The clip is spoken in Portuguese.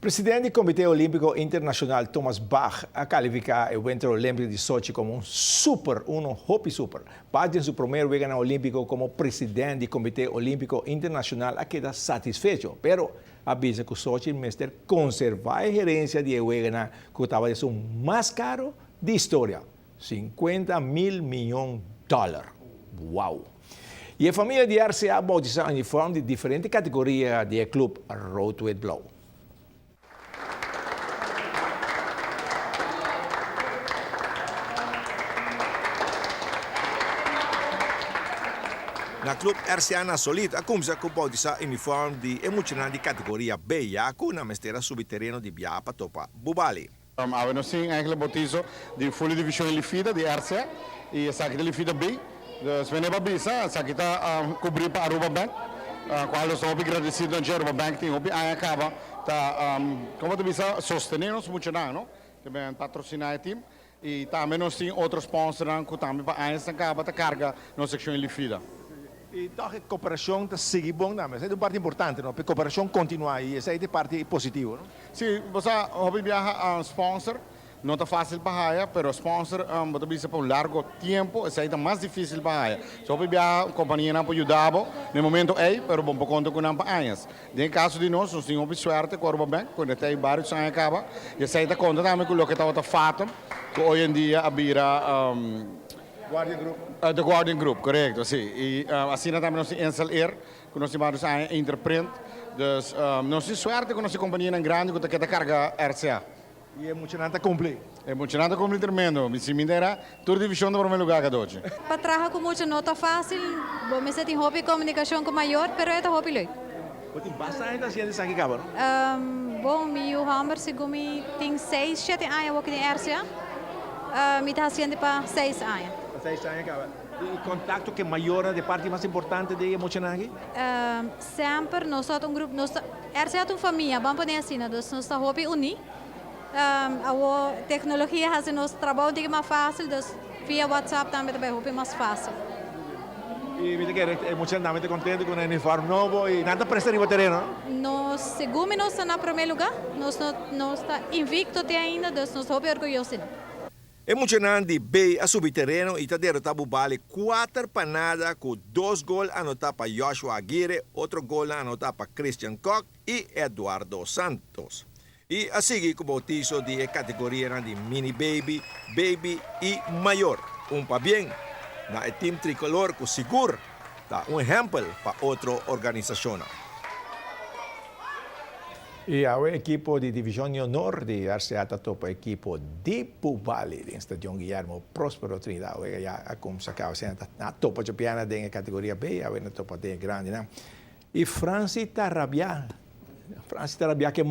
Presidente do Comitê Olímpico Internacional Thomas Bach ha calificado o Winter Olímpico de Sochi como um hopi super. Parte de seu primeiro Week Olímpico como presidente do Comitê Olímpico Internacional a queda satisfeito, pero avisa que o Sochi mestre conservar a gerência de Week que estava de ser mais caro da história, $50 mil milhões. Uau! E a família de RCA bautizou uniforme de diferentes categorias do clube Road to It Blow. Na clube RCA na Solid, a começar com o uniforme de emocionante categoria B, na mesteira subterrâneo de Biapa Topa Bubali. Avevano sì anche il bautizzo di full division Lifida di RCA e sa che Lifida B, sveneva bisa, sa che cobrir para Aruba Bank, quando sono agradecido a Aruba Bank, tem obi aí acaba tá como tu bisa sostenendo os funcionários, também patrocinar o time e também nós tem outros sponsors que também para aí acaba tá carga na seção Lifida. E então a cooperação está seguindo bom, mas é uma parte importante, não? A cooperação continua aí, essa é a parte positiva, não? Sim, você hobby viaja a sponsor, não está fácil para aí, mas sponsor você precisa por um largo tempo, essa é mais difícil para aí. Se hobby viaja, a companhia não pode ajudar, no momento é, mas bom por conta com não para aí. No caso de nós temos sorte com o Urban Bank, quando tem vários anos acaba, e essa é a conta também com o que estava fato, que hoje em dia a vira Guardian Group. The Guardian Group, correto, sim. E assim também nós instalar, que nós temos a interprete, dus nós temos sorte com nossa companhia grande que está carga RCA. E é emocionante cumprir. É emocionante cumprir tremendo. Me sinto toda divisão do primeiro lugar que hoje. Para trabalhar com muita nota fácil, bom, me tem hobby comunicação com maior, pero é hobby leuk. Tem bastante gente isso aqui, acaba, não? Bom, meu hammer segundo tem 6, 7 anos aqui em RCA. Me está fazendo para 6 anos. 6 anos acaba. E contato que maior de parte mais importante de emocionante? Sempre nós somos grupo, RCA é uma família, vamos poder assim, nós estamos hobby unir. A tecnologia faz nosso trabalho mais fácil, via WhatsApp também é mais fácil. E me diga, emocionalmente contente com o uniforme novo e nada presta no terreno, não? Nós, segundo nós estamos no primeiro lugar, nós estamos invicto até ainda, nós estamos orgulhosos. Emocionante bem a subterreno e está derrotado Bubali 4 panadas com 2 gols anotados para Joshua Aguirre, outro gol anotado para Christian Koch e Eduardo Santos. E a seguir com o bautizo de categoria de mini baby, baby e maior. Para bem, na time tricolor com seguro, tá exemplo para outra organização. E o equipo de divisão de honor de RCA topa equipo de Bubali, do Estádio Guillermo Próspero Trinidad. Já como sacava senta na topa japiana da categoria B, a na topa de grande, né? E Francis Tarabia que